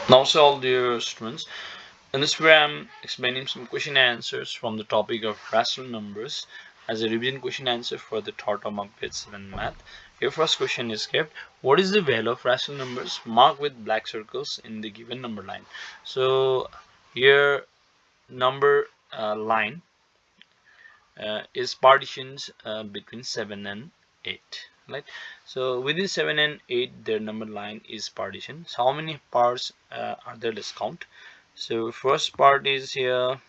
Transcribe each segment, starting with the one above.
Now, so all dear students, in this way I'm explaining some question answers from the topic of rational numbers as a revision question answer for the third term of grade 7 math. Your first question is kept: what is the value of rational numbers marked with black circles in the given number line? So here number line is partitions between 7 and 8, right? So within 7 and 8 their number line is partition. So how many parts are there? Let's count. So first part is here,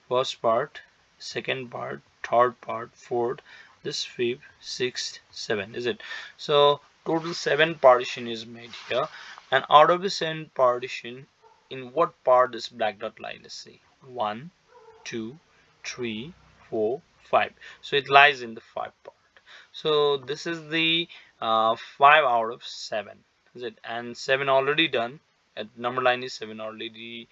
first part, second part, third part, fourth, this fifth, sixth, seventh, is it? So total 7 partition is made here, and out of the 7 partition, in what part is black dot lie? Let's see, 1 2 3 4 5. So it lies in the 5 part. So this is the 5 out of 7, is it? And 7 already done. At number line is 7 already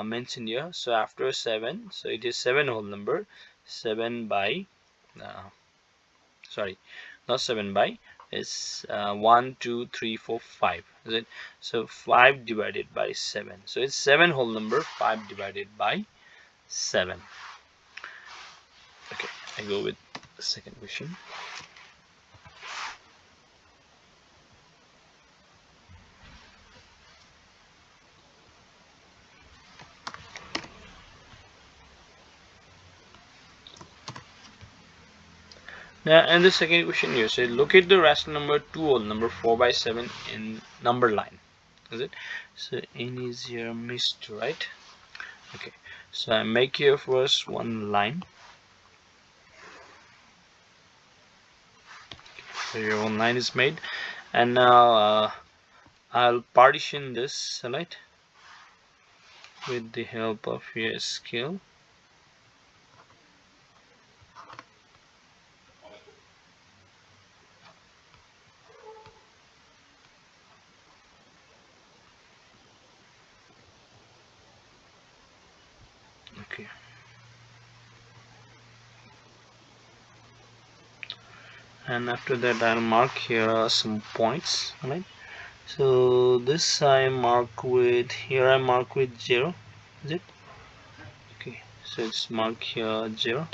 mentioned here. So after 7, so it is 7 whole number. 7 by sorry, not 7 by, it's 1 2 3 4 5, is it? So 5 divided by 7, so it's 7 whole number, 5 divided by 7. Okay, I go with the second question. Now, and the second question here says locate the rational number 2 whole number 4 by 7 in number line, is it? So n is here missed, right? Okay, so I make here first one line. So your one line is made, and now I'll partition this, right, with the help of your scale. Okay, and after that I'll mark here some points, right? So this I mark with, here I mark with 0, is it? Okay, so it's marked here 0.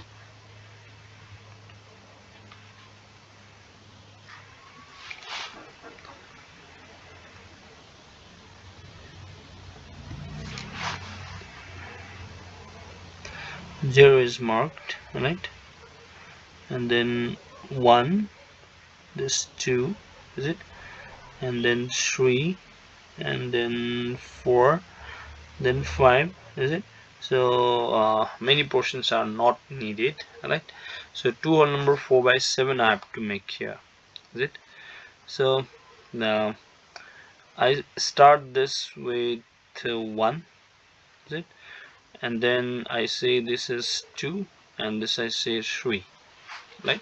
Zero is marked, right? And then 1, this 2, is it? And then 3, and then 4, then 5, is it? So many portions are not needed, right? So 2 whole number 4 by 7 I have to make here, is it? So now I start this with 1, is it? And then I say this is 2, and this I say 3, right?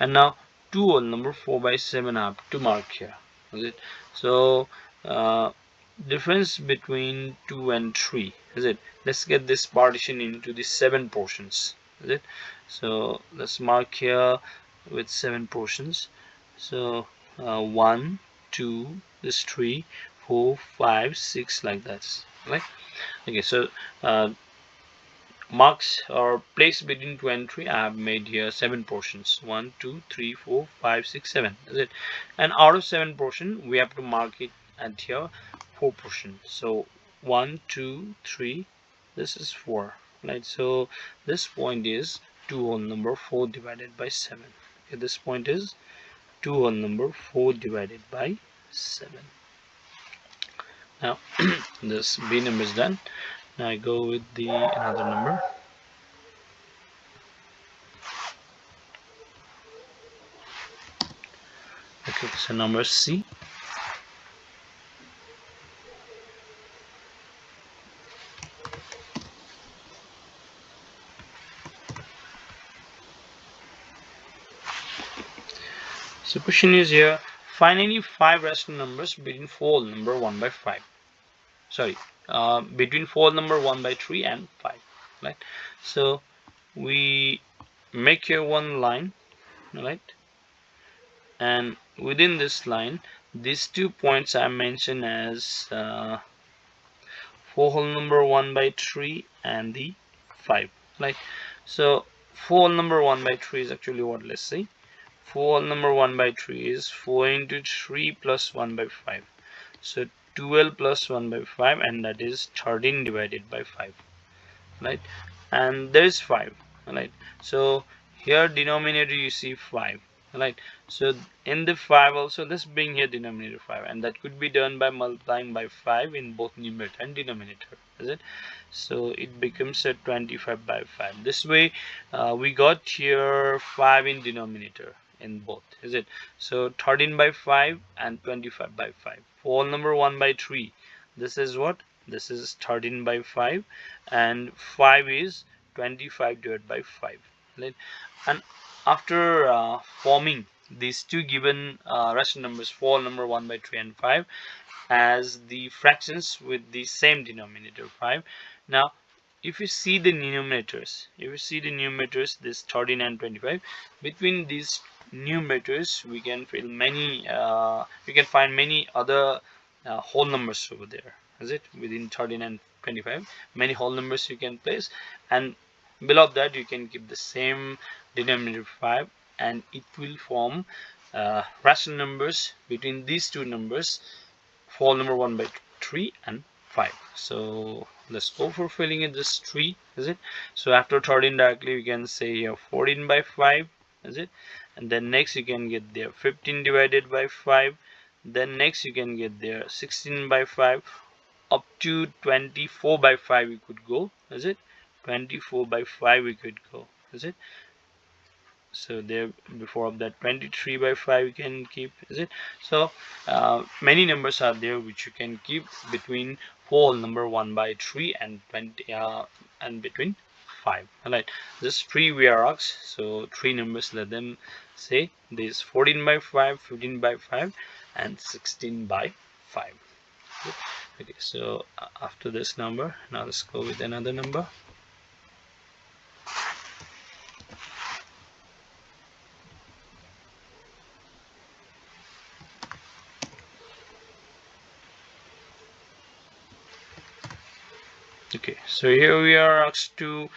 And now 2 whole number 4 by 7 I have to mark here, is it? So difference between 2 and 3, is it? Let's get this partition into the 7 portions, is it? So let's mark here with 7 portions. So 1 2, this 3 4 5 6, like that, right? Okay, so marks or place between 2 and 3 I have made here 7 portions, 1 2 3 4 5 6 7, is it? And out of 7 portion we have to mark it at here 4 portions. So 1 2 3, this is 4, right? So this point is 2 whole number 4 divided by 7. Okay, this point is 2 whole number 4 divided by 7. Now this B number is done. Now I go with the another number. Okay, so number C. So question is here, find any 5 rational numbers between 4 number 1 by 5. Sorry, between 4 number 1 by 3 and 5, right? So we make here one line, right? And within this line these 2 points I mentioned as 4 whole number 1 by 3 and the 5, right? So 4 whole number 1 by 3 is actually what? Let's see. 4 whole number 1 by 3 is 4 into 3 plus 1 by 5. So 12 plus 1 by 5, and that is 13 divided by 5, right? And there is 5, right? So here denominator you see 5, right? So in the 5 also, let's bring here denominator 5, and that could be done by multiplying by 5 in both numerator and denominator, is it? So it becomes a 25 by 5. This way we got here 5 in denominator in both, is it? So 13 by 5 and 25 by 5. For all number 1 by 3, this is what? This is 13 by 5, and 5 is 25 divided by 5, right? And after forming these two given rational numbers, 4 number 1 by 3 and 5, as the fractions with the same denominator 5. Now if you see the numerators, this 13 and 25, between these numerators we can find many other whole numbers over there, is it? Within 13 and 25, many whole numbers you can place, and below that you can keep the same denominator 5, and it will form rational numbers between these two numbers, for number 1 by 3 and 5. So let's go for filling in this 3, is it? So after 13 directly we can say here 14 by 5, is it? And then next you can get there 15 divided by 5, then next you can get there 16 by 5, up to 24 by 5 we could go, is it? 24 by 5 we could go, is it? So there, before of that 23 by 5 you can keep, is it? So many numbers are there which you can keep between whole number 1 by 3 and 20 and between 5, right? This 3 we are asked, so 3 numbers, let them say this: 14 by 5, 15 by 5 and 16 by 5. Okay, so after this number, now let's go with another number. Okay, so here we are asked to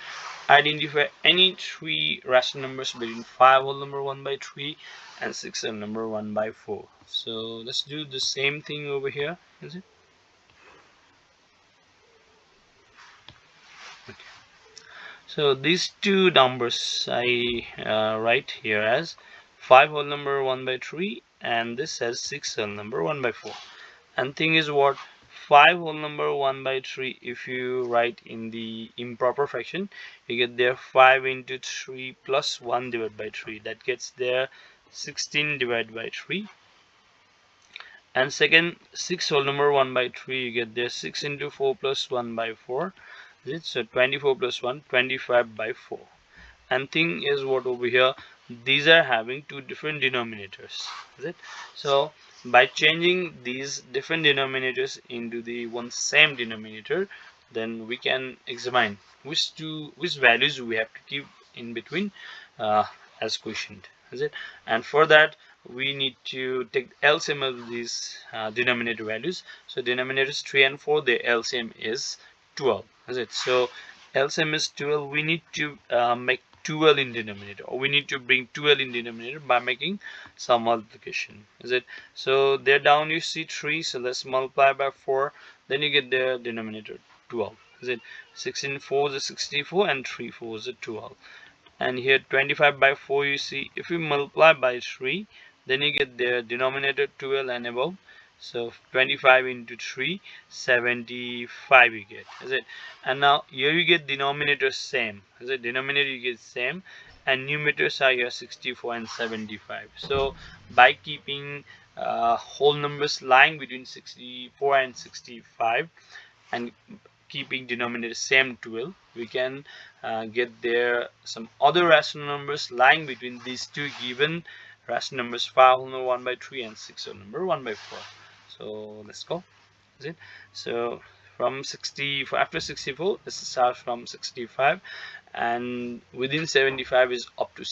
identify any 3 rational numbers between 5 whole number 1 by 3 and 6 whole number 1 by 4. So let's do the same thing over here, is it? Okay. So these two numbers I write here as 5 whole number 1 by 3, and this as 6 whole number 1 by 4. And thing is what, 5 whole number 1 by 3, if you write in the improper fraction, you get there 5 into 3 plus 1 divided by 3, that gets there 16 divided by 3. And second, 6 whole number 1 by 3, you get there 6 into 4 plus 1 by 4, so 24 plus 1, 25 by 4. And thing is what, over here these are having two different denominators, is it? So by changing these different denominators into the one same denominator, then we can examine which values we have to keep in between as quotient, is it? And for that we need to take LCM of these denominator values. So denominators 3 and 4, the LCM is 12, is it? So LCM is 12, we need to make 12 in denominator, or we need to bring 12 in denominator by making some multiplication, is it? So there down you see 3, so let's multiply by 4, then you get the denominator 12, is it? 16 4 is 64 and 3 4 is 12. And here 25 by 4, you see if you multiply by 3, then you get the denominator 12 and above. So 25 into 3, 75 you get, is it? And now here you get denominator same, is it? Denominator you get same, and numerators are here 64 and 75. So by keeping whole numbers lying between 64 and 65 and keeping denominator same 12, we can get there some other rational numbers lying between these two given rational numbers, 5 whole number 1 by 3 and 6 whole number 1 by 4. So let's go, is it? So from 60, after 64, let's start from 65, and within 75 is up to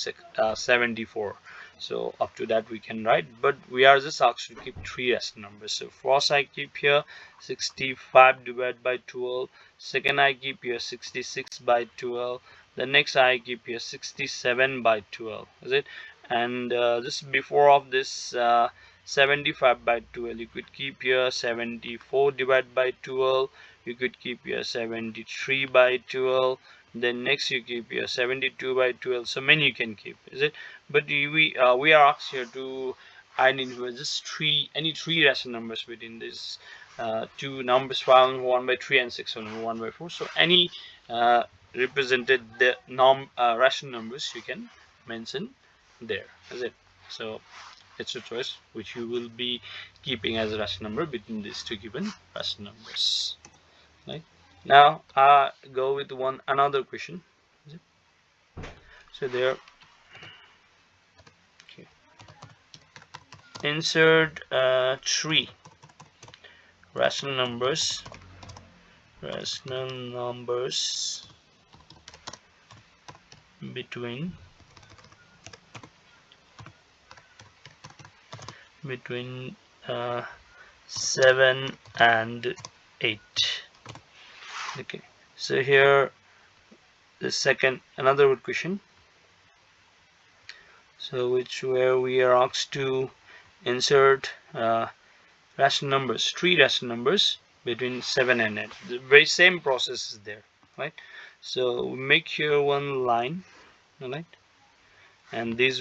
74. So up to that we can write, but we are just asked to keep 3 rational numbers. So first I keep here 65 divided by 12, second I keep here 66 by 12, the next I keep here 67 by 12, is it? And just before of this 75 by 12, you could keep here 74 divided by 12, you could keep here 73 by 12, then next you keep here 72 by 12. So many you can keep, is it? But we are asked here to identify just any three rational numbers within this two numbers found 1 by 3 and 6 and 1 by 4. So any represented the rational numbers you can mention there, is it? So it's a choice which you will be keeping as a rational number between these two given rational numbers. Right? Now go with another question. So there, okay. Insert three rational numbers between 7 and 8. Okay, so here the second another question, so where we are asked to insert rational numbers, three rational numbers between 7 and 8. The very same process is there, right? So we make here one line, all right, and these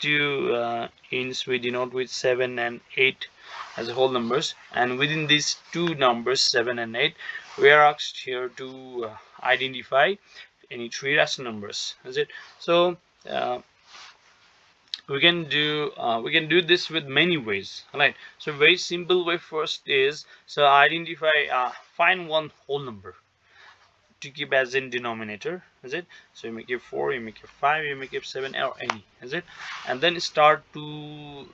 two ins we denote with 7 and 8 as whole numbers, and within these two numbers 7 and 8 we are asked here to identify any three rational numbers, is it? So we can do this with many ways, right? So very simple way first is, so identify find one whole number to keep as in denominator, is it? So you make it 4, you make it 5, you make it 7, or any, is it? And then start to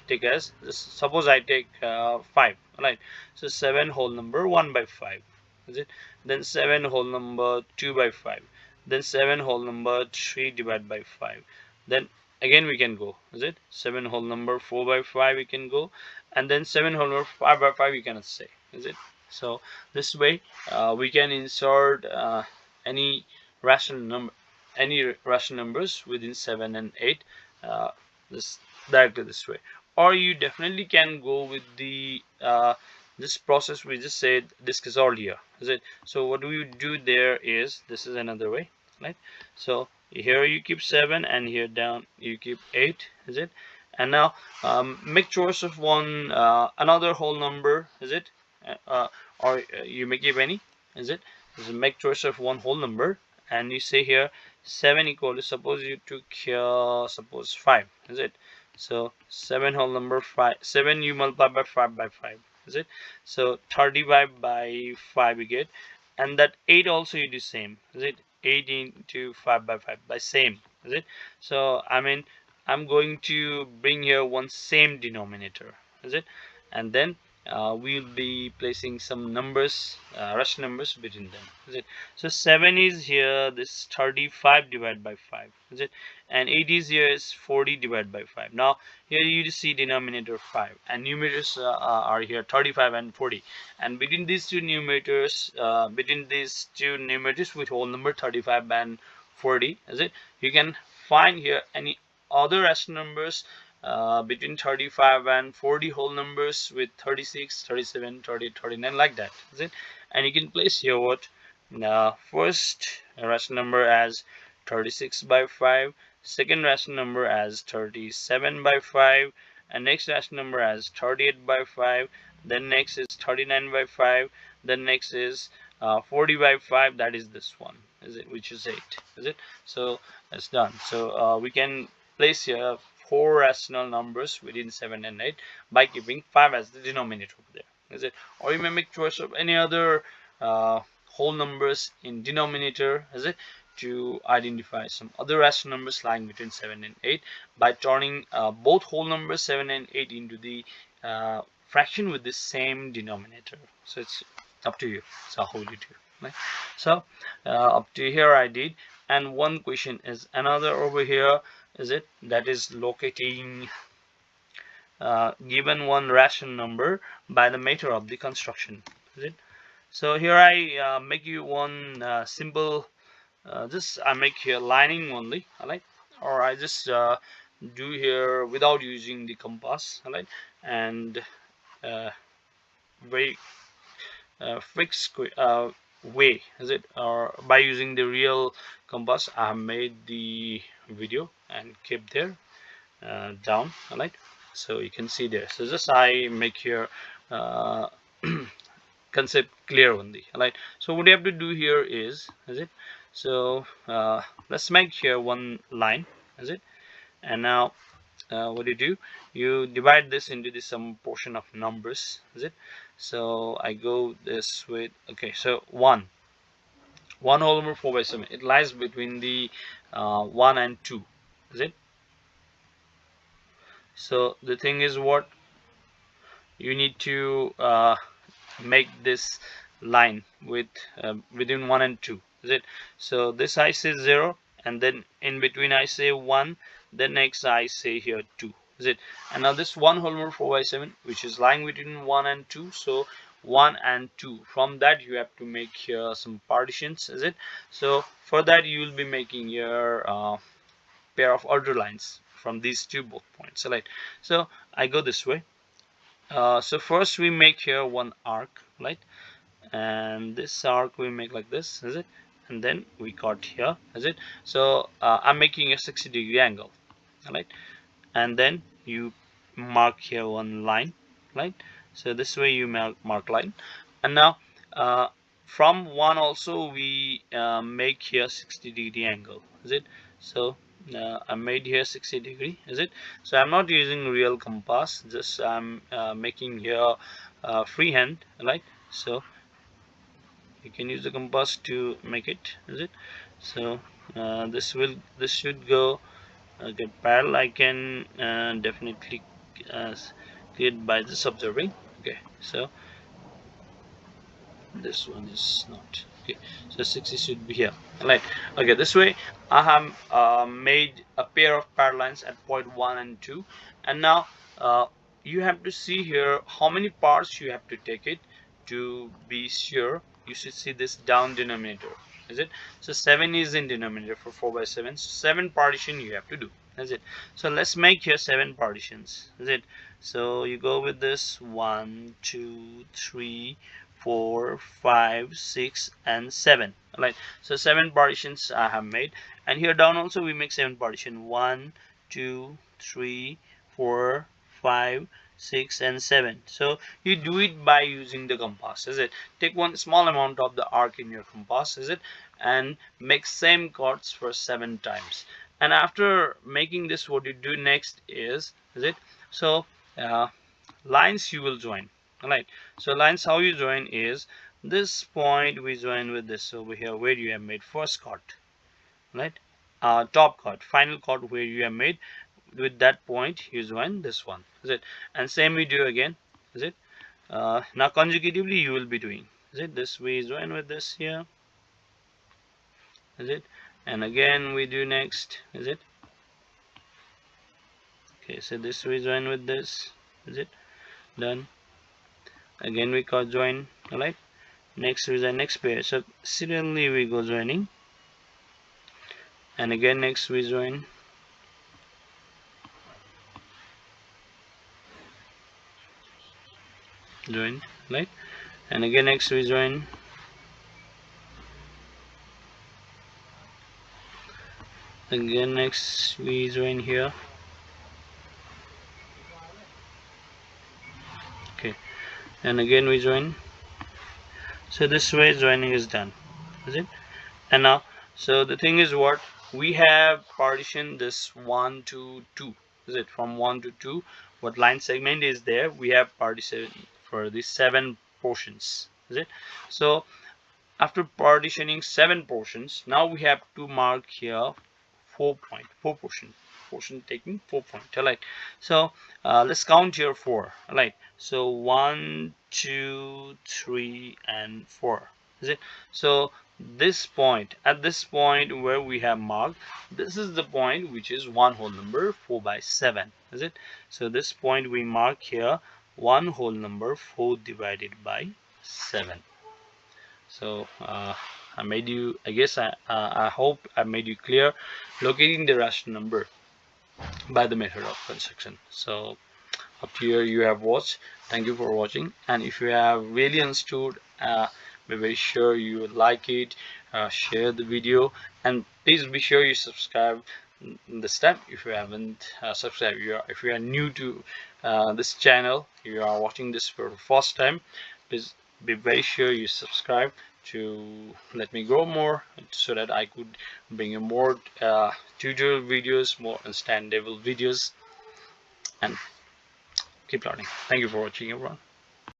take as, suppose I take 5, right? So 7 whole number 1 by 5, is it? Then 7 whole number 2 by 5, then 7 whole number 3 divided by 5, then again we can go, is it? 7 whole number 4 by 5 we can go, and then 7 whole number 5 by 5 we cannot say, is it? So this way we can insert any rational numbers within 7 and 8 this directly this way. Or you definitely can go with the this process we just said discuss earlier, is it? So what we do there is, this is another way, right? So here you keep 7 and here down you keep 8, is it? And now make choice of one another whole number, is it? Or you may give any, is it? So make choice of one whole number, and you say here 7 equal to, suppose you took here suppose 5, is it? So 7 whole number 5, 7 you multiply by 5, is it? So 35 by 5 you get, and that 8 also you do same, is it? 8 into 5 by same, is it? So I mean I'm going to bring here one same denominator, is it? And then we'll be placing some numbers, rational numbers between them, is it? So 7 is here, this 35 divided by 5, is it? And 8 is here is 40 divided by 5. Now here you see denominator 5 and numerators are here 35 and 40, and between these two numerators with whole number 35 and 40, is it? You can find here any other rational numbers between 35 and 40 whole numbers with 36, 37, 30, 39, like that, is it? And you can place here what first rational number as 36 by 5, second rational number as 37 by 5, and next rational number as 38 by 5, then next is 39 by 5, then next is 40 by 5, that is this one, is it, which is 8, is it? So that's done. So we can place here 4 rational numbers within 7 and 8 by keeping 5 as the denominator over there, is it? Or you may make choice of any other whole numbers in denominator, is it, to identify some other rational numbers lying between 7 and 8 by turning both whole numbers 7 and 8 into the fraction with the same denominator. So it's up to you. So how would you do, right? So up to here I did, and one question is another over here. is it, that is locating given one rational number by the method of the construction, is it. So here I make you one simple, just I make here lining only, alright, or I just do here without using the compass, alright, and uh, very fixed way, is it, or by using the real compass I have made the video and kept there down, alright. So you can see there, so just I make here uh, concept clear only, alright. So what you have to do here is it, so let's make here one line, is it, and now what do, you divide this into the some portion of numbers, is it. So I go this way, okay, so 1 whole number 4 by 7, it lies between the 1 and 2, is it. So the thing is what, you need to make this line with within 1 and 2, is it. So this I say 0, and then in between I say 1, then next I say here 2, is it. And now this 1 whole number 4 by 7 which is lying between 1 and 2, so 1 and 2, from that you have to make here some partitions, is it. So for that you will be making your pair of order lines from these two both points, right. So I go this way. So first we make here one arc, right, and this arc we make like this, is it, and then we cut here, is it. So I'm making a 60-degree angle, right, and then you mark here one line, right. So this way you mark line, and now uh, from 1 also we make here 60-degree angle, is it. So I made here 60-degree, is it. So I'm not using real compass, just I'm making here freehand, right. So you can use the compass to make it, is it. So this should go get parallel. I can definitely uh, create by this observing, okay. So this one is not okay, so 60 should be here, right. Okay, this way I have made a pair of parallel lines at point 1 and 2, and now uh, you have to see here how many parts you have to take it to be sure. You should see this down denominator, is it. So 7 is in denominator for 4 by 7, so 7 partition you have to do, is it. So let's make here 7 partitions, is it. So you go with this 1 2 3 4 5 6 and 7, right. So 7 partitions I have made, and here down also we make 7 partition, 1 2 3 4 5 6 and 7. So you do it by using the compass, is it. Take one small amount of the arc in your compass, is it, and make same cuts for 7 times. And after making this, what you do next is it, so lines you will join, alright. So lines, how you join is this point we join with this over here where you have made first cut, right, top cut, final cut where you have made with that point, you join this one, is it. And same we do again, is it. Now consecutively you will be doing, is it, this we join with this here, is it, and again we do next, is it. Okay, so this we join with this, is it, done. Again we cut join, alright. Next is the next pair, so serially we go joining, and again next we join, right, and again next we join, again next we join here, okay, and again we join. So this way joining is done, is it. And now, so the thing is what, we have partitioned this 1 to 2, is it, from 1 to 2, what line segment is there, we have partitioned for the 7 portions, is it. So after partitioning 7 portions, now we have to mark here 4 portion taking 4 point, alright. So let's count here 4, alright. So 1 2 3 and 4, is it? So this point, at this point where we have marked, this is the point which is one whole number 4/7, is it? So this point we mark here, one whole number 4 divided by 7. So I made you, I guess I hope I made you clear locating the rational number by the method of construction. So up here you have watched. Thank you for watching, and if you have really understood, be very sure you like it, share the video, and please be sure you subscribe this time if you haven't subscribed. If you are new to this channel, you are watching this for the first time, please be very sure you subscribe to let me grow more, so that I could bring you more tutorial videos, more understandable videos, and keep learning. Thank you for watching, everyone.